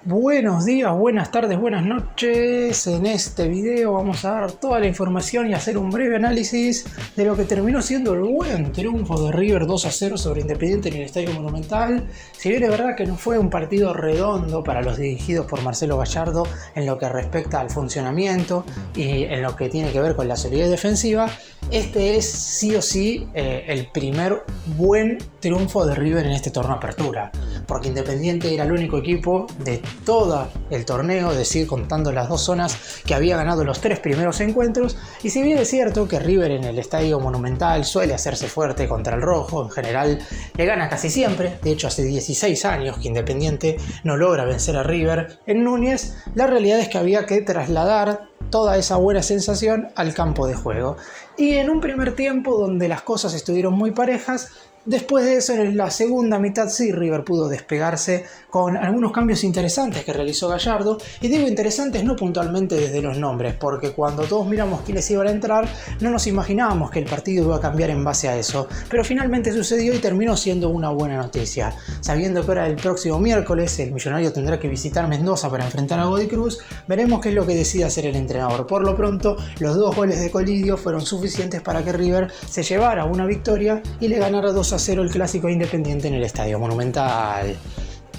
Buenos días, buenas tardes, buenas noches. En este video vamos a dar toda la información y hacer un breve análisis de lo que terminó siendo el buen triunfo de River 2-0 sobre Independiente en el Estadio Monumental. Si bien es verdad que no fue un partido redondo para los dirigidos por Marcelo Gallardo en lo que respecta al funcionamiento y en lo que tiene que ver con la solidez defensiva, este es sí o sí el primer buen triunfo de River en este torneo Apertura, porque Independiente era el único equipo de todo el torneo, es decir, contando las dos zonas, que había ganado los tres primeros encuentros. Y si bien es cierto que River en el Estadio Monumental suele hacerse fuerte contra el rojo, en general le gana casi siempre, de hecho hace 16 años que Independiente no logra vencer a River en Núñez, la realidad es que había que trasladar toda esa buena sensación al campo de juego. Y en un primer tiempo donde las cosas estuvieron muy parejas, después de eso, en la segunda mitad sí River pudo despegarse con algunos cambios interesantes que realizó Gallardo. Y digo interesantes no puntualmente desde los nombres, porque cuando todos miramos quiénes iban a entrar, no nos imaginábamos que el partido iba a cambiar en base a eso. Pero finalmente sucedió y terminó siendo una buena noticia. Sabiendo que ahora el próximo miércoles el Millonario tendrá que visitar Mendoza para enfrentar a Godoy Cruz, veremos qué es lo que decide hacer el entrenador. Por lo pronto, los dos goles de Colidio fueron suficientes para que River se llevara una victoria y le ganara 2-0 el clásico Independiente en el Estadio Monumental.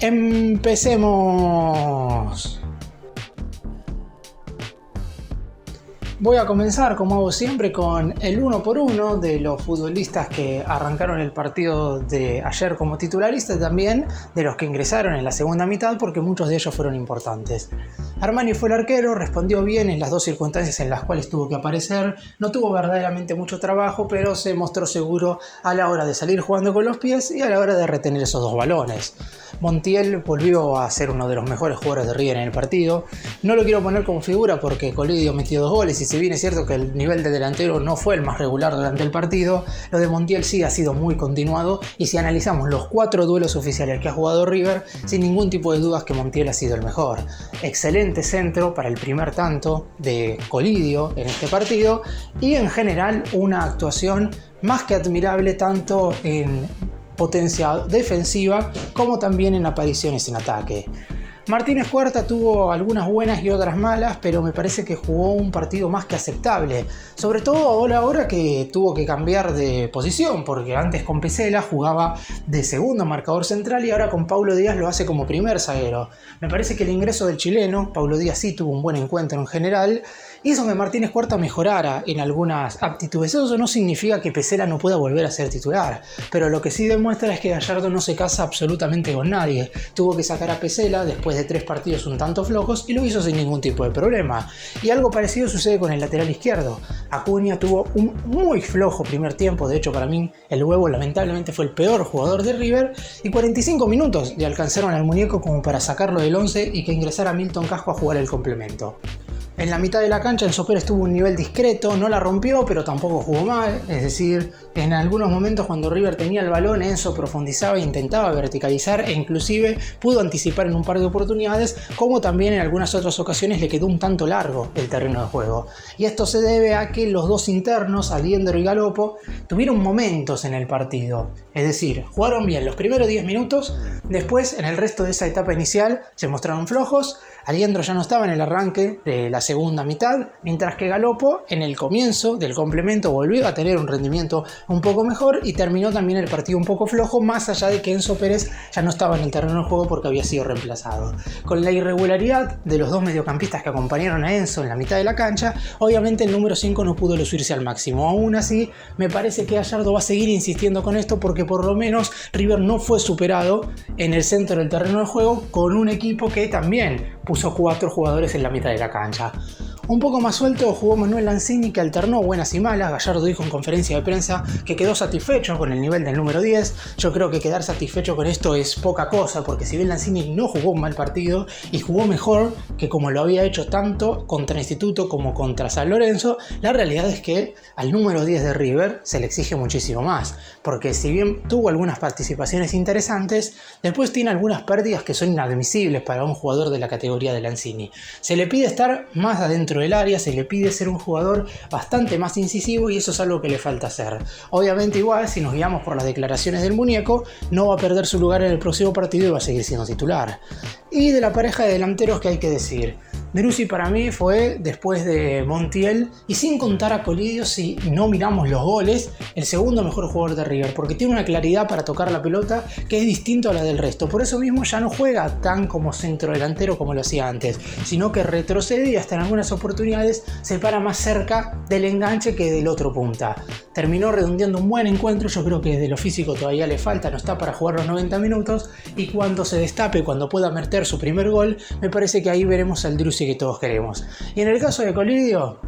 ¡Empecemos! Voy a comenzar, como hago siempre, con el uno por uno de los futbolistas que arrancaron el partido de ayer como titularistas, también de los que ingresaron en la segunda mitad, porque muchos de ellos fueron importantes. Armani fue el arquero, respondió bien en las dos circunstancias en las cuales tuvo que aparecer, no tuvo verdaderamente mucho trabajo, pero se mostró seguro a la hora de salir jugando con los pies y a la hora de retener esos dos balones. Montiel volvió a ser uno de los mejores jugadores de River en el partido. No lo quiero poner como figura porque Colidio metió 2 goles y si bien es cierto que el nivel de delantero no fue el más regular durante el partido, lo de Montiel sí ha sido muy continuado, y si analizamos los 4 duelos oficiales que ha jugado River, sin ningún tipo de dudas que Montiel ha sido el mejor. Excelente centro para el primer tanto de Colidio en este partido y en general una actuación más que admirable tanto en potencia defensiva como también en apariciones en ataque. Martínez Cuarta tuvo algunas buenas y otras malas, pero me parece que jugó un partido más que aceptable. Sobre todo ahora que tuvo que cambiar de posición, porque antes con Pesela jugaba de segundo marcador central y ahora con Paulo Díaz lo hace como primer zaguero. Me parece que el ingreso del chileno, Paulo Díaz sí tuvo un buen encuentro en general, hizo que Martínez Cuarta mejorara en algunas aptitudes. Eso no significa que Pesela no pueda volver a ser titular, pero lo que sí demuestra es que Gallardo no se casa absolutamente con nadie. Tuvo que sacar a Pesela después de 3 partidos un tanto flojos y lo hizo sin ningún tipo de problema. Y algo parecido sucede con el lateral izquierdo. Acuña tuvo un muy flojo primer tiempo, de hecho para mí el Huevo lamentablemente fue el peor jugador de River, y 45 minutos le alcanzaron al muñeco como para sacarlo del 11 y que ingresara Milton Casco a jugar el complemento. En la mitad de la cancha Enzo Pérez tuvo un nivel discreto, no la rompió pero tampoco jugó mal, es decir, en algunos momentos cuando River tenía el balón Enzo profundizaba e intentaba verticalizar e inclusive pudo anticipar en un par de oportunidades, como también en algunas otras ocasiones le quedó un tanto largo el terreno de juego. Y esto se debe a que los dos internos, Aliendro y Galopo, tuvieron momentos en el partido, es decir, jugaron bien los primeros 10 minutos, después en el resto de esa etapa inicial se mostraron flojos. Aliendro ya no estaba en el arranque de la segunda mitad, mientras que Galopo en el comienzo del complemento volvió a tener un rendimiento un poco mejor y terminó también el partido un poco flojo, más allá de que Enzo Pérez ya no estaba en el terreno de juego porque había sido reemplazado. Con la irregularidad de los dos mediocampistas que acompañaron a Enzo en la mitad de la cancha, obviamente el número 5 no pudo lucirse al máximo. Aún así, me parece que Gallardo va a seguir insistiendo con esto porque por lo menos River no fue superado en el centro del terreno de juego con un equipo que también puso 4 jugadores en la mitad de la cancha. Un poco más suelto jugó Manuel Lanzini, que alternó buenas y malas. Gallardo dijo en conferencia de prensa que quedó satisfecho con el nivel del número 10. Yo creo que quedar satisfecho con esto es poca cosa, porque si bien Lanzini no jugó un mal partido y jugó mejor que como lo había hecho tanto contra Instituto como contra San Lorenzo, la realidad es que al número 10 de River se le exige muchísimo más, porque si bien tuvo algunas participaciones interesantes, después tiene algunas pérdidas que son inadmisibles para un jugador de la categoría de Lanzini. Se le pide estar más adentro dentro del área, se le pide ser un jugador bastante más incisivo y eso es algo que le falta hacer. Obviamente igual, si nos guiamos por las declaraciones del muñeco, no va a perder su lugar en el próximo partido y va a seguir siendo titular. Y de la pareja de delanteros, ¿qué hay que decir? Driussi para mí fue, después de Montiel, y sin contar a Colidio, si no miramos los goles, el segundo mejor jugador de River, porque tiene una claridad para tocar la pelota que es distinto a la del resto. Por eso mismo ya no juega tan como centro delantero como lo hacía antes, sino que retrocede y hasta en algunas oportunidades se para más cerca del enganche que del otro punta. Terminó redondeando un buen encuentro, yo creo que de lo físico todavía le falta, no está para jugar los 90 minutos, y cuando se destape, cuando pueda meter su primer gol, me parece que ahí veremos al Driussi que todos queremos. Y en el caso de Colidio,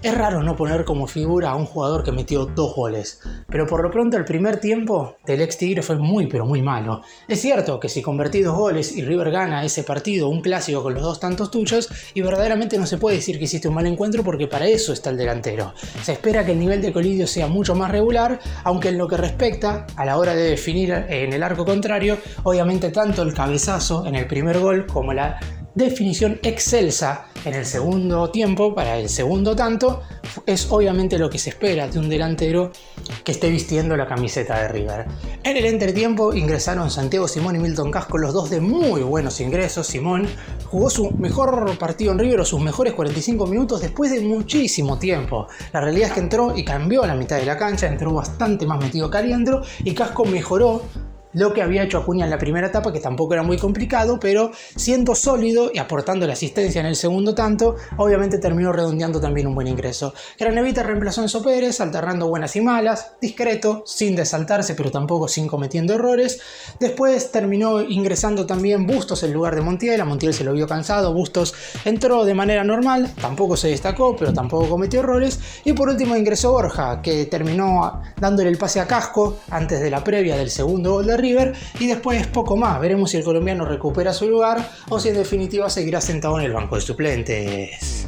es raro no poner como figura a un jugador que metió 2 goles, pero por lo pronto el primer tiempo del ex Tigre fue muy pero muy malo. Es cierto que si convertí 2 goles y River gana ese partido, un clásico con los 2 tantos tuyos, y verdaderamente no se puede decir que hiciste un mal encuentro porque para eso está el delantero. Se espera que el nivel de Colidio sea mucho más regular, aunque en lo que respecta a la hora de definir en el arco contrario, obviamente tanto el cabezazo en el primer gol como la definición excelsa en el segundo tiempo para el segundo tanto es obviamente lo que se espera de un delantero que esté vistiendo la camiseta de River. En el entretiempo ingresaron Santiago Simón y Milton Casco, los dos de muy buenos ingresos. Simón jugó su mejor partido en River o sus mejores 45 minutos después de muchísimo tiempo. La realidad es que entró y cambió la mitad de la cancha, entró bastante más metido que adentro y Casco mejoró lo que había hecho Acuña en la primera etapa, que tampoco era muy complicado, pero siendo sólido y aportando la asistencia en el segundo tanto, obviamente terminó redondeando también un buen ingreso. Granevita reemplazó a Enzo Pérez, alternando buenas y malas, discreto, sin desaltarse, pero tampoco sin cometiendo errores. Después terminó ingresando también Bustos en lugar de Montiel. A Montiel se lo vio cansado, Bustos entró de manera normal, tampoco se destacó, pero tampoco cometió errores. Y por último ingresó Borja, que terminó dándole el pase a Casco antes de la previa del segundo gol de River, y después poco más. Veremos si el colombiano recupera su lugar o si en definitiva seguirá sentado en el banco de suplentes.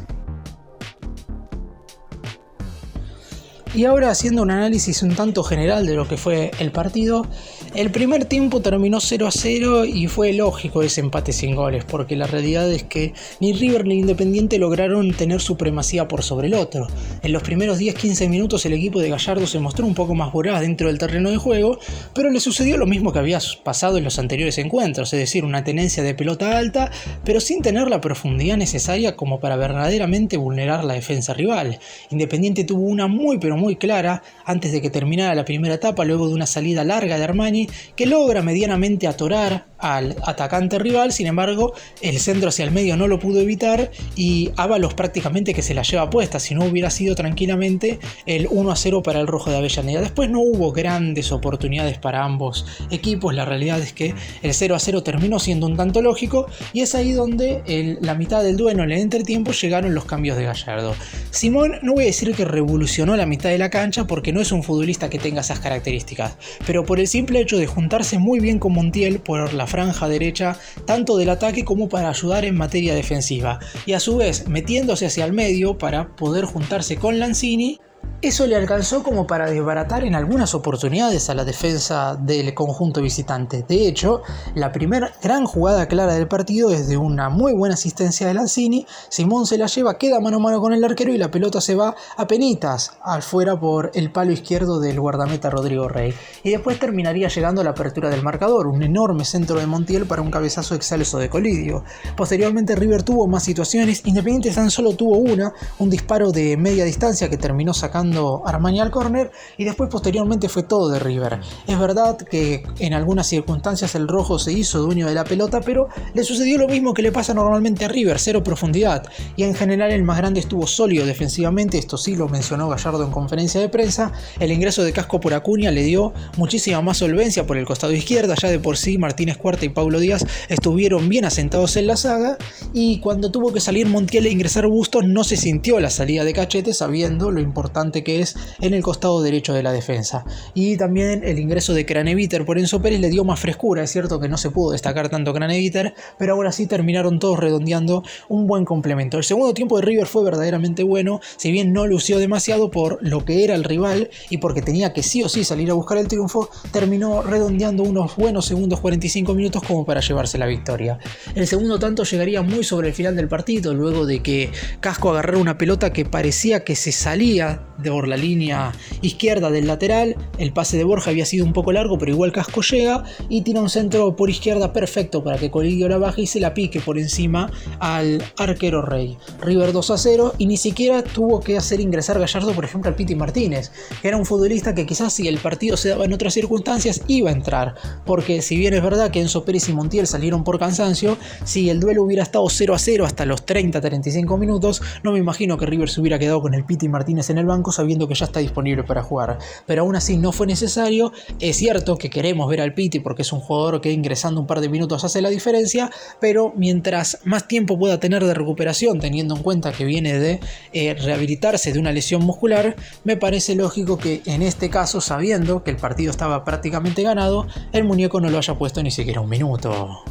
Y ahora, haciendo un análisis un tanto general de lo que fue el partido, el primer tiempo terminó 0-0 y fue lógico ese empate sin goles, porque la realidad es que ni River ni Independiente lograron tener supremacía por sobre el otro. En los primeros 10-15 minutos el equipo de Gallardo se mostró un poco más voraz dentro del terreno de juego, pero le sucedió lo mismo que había pasado en los anteriores encuentros, es decir, una tenencia de pelota alta, pero sin tener la profundidad necesaria como para verdaderamente vulnerar la defensa rival. Independiente tuvo una muy clara antes de que terminara la primera etapa, luego de una salida larga de Armani que logra medianamente atorar al atacante rival. Sin embargo, el centro hacia el medio no lo pudo evitar y Ábalos prácticamente que se la lleva puesta, si no hubiera sido tranquilamente el 1-0 para el rojo de Avellaneda. Después no hubo grandes oportunidades para ambos equipos, la realidad es que el 0-0 terminó siendo un tanto lógico y es ahí donde la mitad del duelo en el entretiempo llegaron los cambios de Gallardo. Simón, no voy a decir que revolucionó la mitad de la cancha porque no es un futbolista que tenga esas características, pero por el simple hecho de juntarse muy bien con Montiel por la franja derecha, tanto del ataque como para ayudar en materia defensiva, y a su vez metiéndose hacia el medio para poder juntarse con Lanzini, eso le alcanzó como para desbaratar en algunas oportunidades a la defensa del conjunto visitante. De hecho, la primera gran jugada clara del partido es de una muy buena asistencia de Lanzini. Simón se la lleva, queda mano a mano con el arquero y la pelota se va a penitas afuera por el palo izquierdo del guardameta Rodrigo Rey. Y después terminaría llegando a la apertura del marcador, un enorme centro de Montiel para un cabezazo excelso de Colidio. Posteriormente River tuvo más situaciones, Independiente tan solo tuvo un disparo de media distancia que terminó sacando Armani al córner y después posteriormente fue todo de River. Es verdad que en algunas circunstancias el rojo se hizo dueño de la pelota, pero le sucedió lo mismo que le pasa normalmente a River, cero profundidad, y en general el más grande estuvo sólido defensivamente. Esto sí lo mencionó Gallardo en conferencia de prensa. El ingreso de Casco por Acuña le dio muchísima más solvencia por el costado izquierdo. Ya de por sí Martínez Cuarta y Paulo Díaz estuvieron bien asentados en la saga, y cuando tuvo que salir Montiel e ingresar Bustos no se sintió la salida de Cachete, sabiendo lo importante fuerte que es en el costado derecho de la defensa. Y también el ingreso de Craneviter por Enzo Pérez le dio más frescura. Es cierto que no se pudo destacar tanto Craneviter, pero ahora sí terminaron todos redondeando un buen complemento. El segundo tiempo de River fue verdaderamente bueno, si bien no lució demasiado por lo que era el rival y porque tenía que sí o sí salir a buscar el triunfo, terminó redondeando unos buenos segundos 45 minutos como para llevarse la victoria. El segundo tanto llegaría muy sobre el final del partido, luego de que Casco agarrara una pelota que parecía que se salía por la línea izquierda del lateral. El pase de Borja había sido un poco largo, pero igual Casco llega y tira un centro por izquierda perfecto para que Colidio la baje y se la pique por encima al arquero Rey. River 2-0 y ni siquiera tuvo que hacer ingresar Gallardo, por ejemplo, al Piti Martínez, que era un futbolista que quizás si el partido se daba en otras circunstancias iba a entrar, porque si bien es verdad que Enzo Pérez y Montiel salieron por cansancio, si el duelo hubiera estado 0-0 hasta los 30-35 minutos, no me imagino que River se hubiera quedado con el Piti Martínez en el banco sabiendo que ya está disponible para jugar, pero aún así no fue necesario. Es cierto que queremos ver al Piti porque es un jugador que ingresando un par de minutos hace la diferencia, pero mientras más tiempo pueda tener de recuperación, teniendo en cuenta que viene de rehabilitarse de una lesión muscular, me parece lógico que en este caso, sabiendo que el partido estaba prácticamente ganado, el muñeco no lo haya puesto ni siquiera un minuto.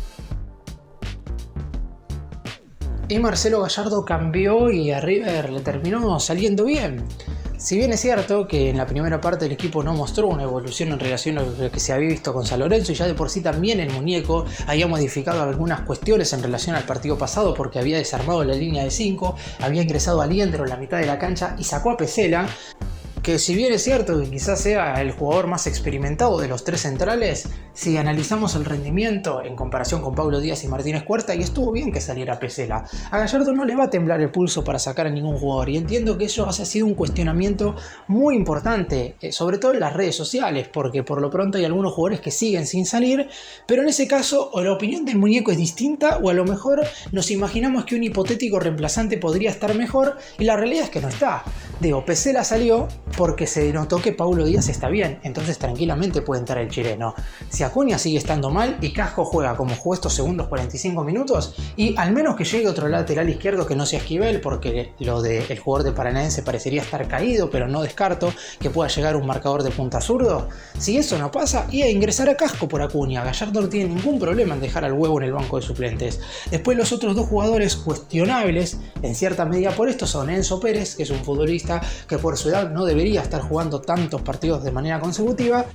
Y Marcelo Gallardo cambió y a River le terminó saliendo bien. Si bien es cierto que en la primera parte el equipo no mostró una evolución en relación a lo que se había visto con San Lorenzo, y ya de por sí también el muñeco había modificado algunas cuestiones en relación al partido pasado porque había desarmado la línea de 5, había ingresado a Liendro en la mitad de la cancha y sacó a Pesela, que si bien es cierto que quizás sea el jugador más experimentado de los tres centrales, si analizamos el rendimiento en comparación con Pablo Díaz y Martínez Cuarta, y estuvo bien que saliera Pesela, a Gallardo no le va a temblar el pulso para sacar a ningún jugador, y entiendo que eso ha sido un cuestionamiento muy importante, sobre todo en las redes sociales, porque por lo pronto hay algunos jugadores que siguen sin salir, pero en ese caso o la opinión del muñeco es distinta, o a lo mejor nos imaginamos que un hipotético reemplazante podría estar mejor, y la realidad es que no está. Digo, Pesela salió porque se notó que Paulo Díaz está bien, entonces tranquilamente puede entrar el chileno. Si Acuña sigue estando mal y Casco juega como jugó estos segundos 45 minutos, y al menos que llegue otro lateral izquierdo que no sea Esquivel, porque lo del jugador de Paranaense parecería estar caído, pero no descarto que pueda llegar un marcador de punta zurdo. Si eso no pasa, y a ingresar a Casco por Acuña. Gallardo no tiene ningún problema en dejar al Huevo en el banco de suplentes. Después los otros dos jugadores cuestionables en cierta medida por esto son Enzo Pérez, que es un futbolista que por su edad no debería estar jugando tantos partidos de manera consecutiva,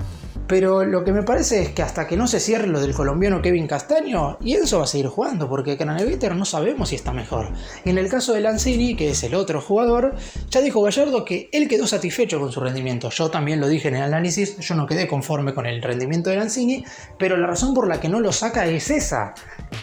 pero lo que me parece es que hasta que no se cierre lo del colombiano Kevin Castaño, y Enzo va a seguir jugando, porque Craneviter no sabemos si está mejor. Y en el caso de Lanzini, que es el otro jugador, ya dijo Gallardo que él quedó satisfecho con su rendimiento. Yo también lo dije en el análisis, yo no quedé conforme con el rendimiento de Lanzini, pero la razón por la que no lo saca es esa.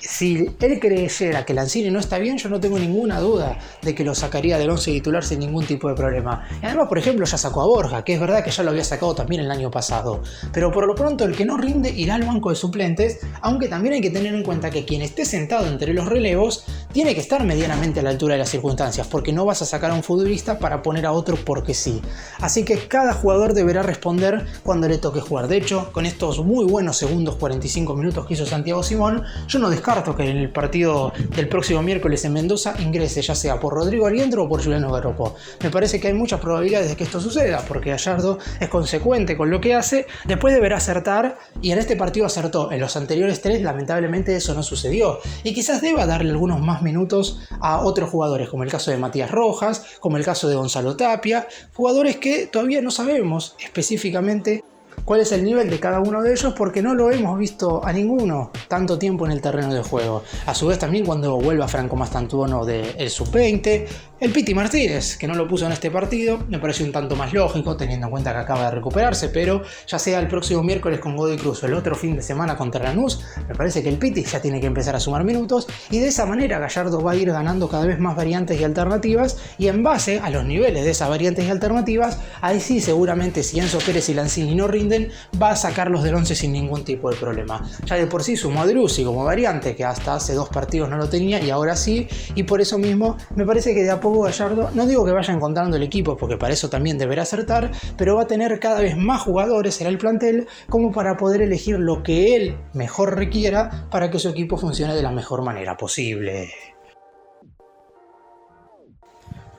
Si él creyera que Lanzini no está bien, yo no tengo ninguna duda de que lo sacaría del 11 titular sin ningún tipo de problema. Y además, por ejemplo, ya sacó a Borja, que es verdad que ya lo había sacado también el año pasado. Pero por lo pronto el que no rinde irá al banco de suplentes, aunque también hay que tener en cuenta que quien esté sentado entre los relevos tiene que estar medianamente a la altura de las circunstancias, porque no vas a sacar a un futbolista para poner a otro porque sí. Así que cada jugador deberá responder cuando le toque jugar. De hecho, con estos muy buenos segundos 45 minutos que hizo Santiago Simón, yo no descarto que en el partido del próximo miércoles en Mendoza ingrese ya sea por Rodrigo Aliendro o por Juliano Garopo. Me parece que hay muchas probabilidades de que esto suceda, porque Gallardo es consecuente con lo que hace, después deberá acertar, y en este partido acertó. En los anteriores tres lamentablemente eso no sucedió, y quizás deba darle algunos más minutos a otros jugadores, como el caso de Matías Rojas, como el caso de Gonzalo Tapia, jugadores que todavía no sabemos específicamente cuál es el nivel de cada uno de ellos, porque no lo hemos visto a ninguno tanto tiempo en el terreno de juego. A su vez también cuando vuelva Franco Mastantuono del Sub-20, el Piti Martínez, que no lo puso en este partido, me pareció un tanto más lógico teniendo en cuenta que acaba de recuperarse, pero ya sea el próximo miércoles con Godoy Cruz o el otro fin de semana contra Lanús, me parece que el Piti ya tiene que empezar a sumar minutos, y de esa manera Gallardo va a ir ganando cada vez más variantes y alternativas, y en base a los niveles de esas variantes y alternativas, ahí sí seguramente si Enzo Pérez y Lanzini no rinden, va a sacarlos del 11 sin ningún tipo de problema. Ya de por sí sumó a Driussi como variante, que hasta hace 2 partidos no lo tenía y ahora sí, y por eso mismo me parece que de a poco Gallardo, no digo que vaya encontrando el equipo porque para eso también deberá acertar, pero va a tener cada vez más jugadores en el plantel como para poder elegir lo que él mejor requiera para que su equipo funcione de la mejor manera posible.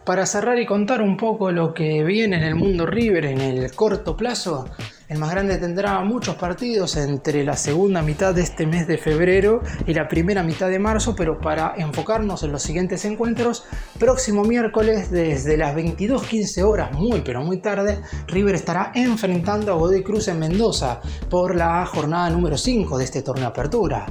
Para cerrar y contar un poco lo que viene en el mundo River en el corto plazo, el más grande tendrá muchos partidos entre la segunda mitad de este mes de febrero y la primera mitad de marzo, pero para enfocarnos en los siguientes encuentros, próximo miércoles desde las 22:15 horas, muy pero muy tarde, River estará enfrentando a Godoy Cruz en Mendoza por la jornada número 5 de este torneo Apertura.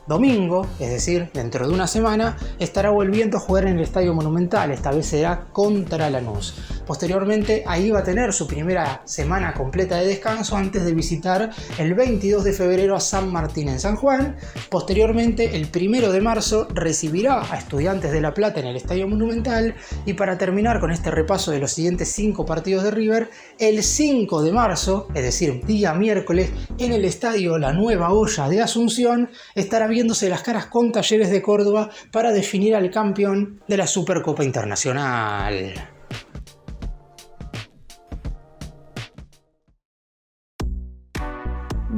Domingo, es decir, dentro de una semana, estará volviendo a jugar en el Estadio Monumental, esta vez será contra Lanús. Posteriormente, ahí va a tener su primera semana completa de descanso antes de visitar el 22 de febrero a San Martín en San Juan. Posteriormente, el 1 de marzo, recibirá a Estudiantes de La Plata en el Estadio Monumental. Y para terminar con este repaso de los siguientes 5 partidos de River, el 5 de marzo, es decir, día miércoles, en el Estadio La Nueva Olla de Asunción, estará viéndose las caras con Talleres de Córdoba para definir al campeón de la Supercopa Internacional.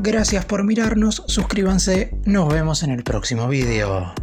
Gracias por mirarnos, suscríbanse, nos vemos en el próximo video.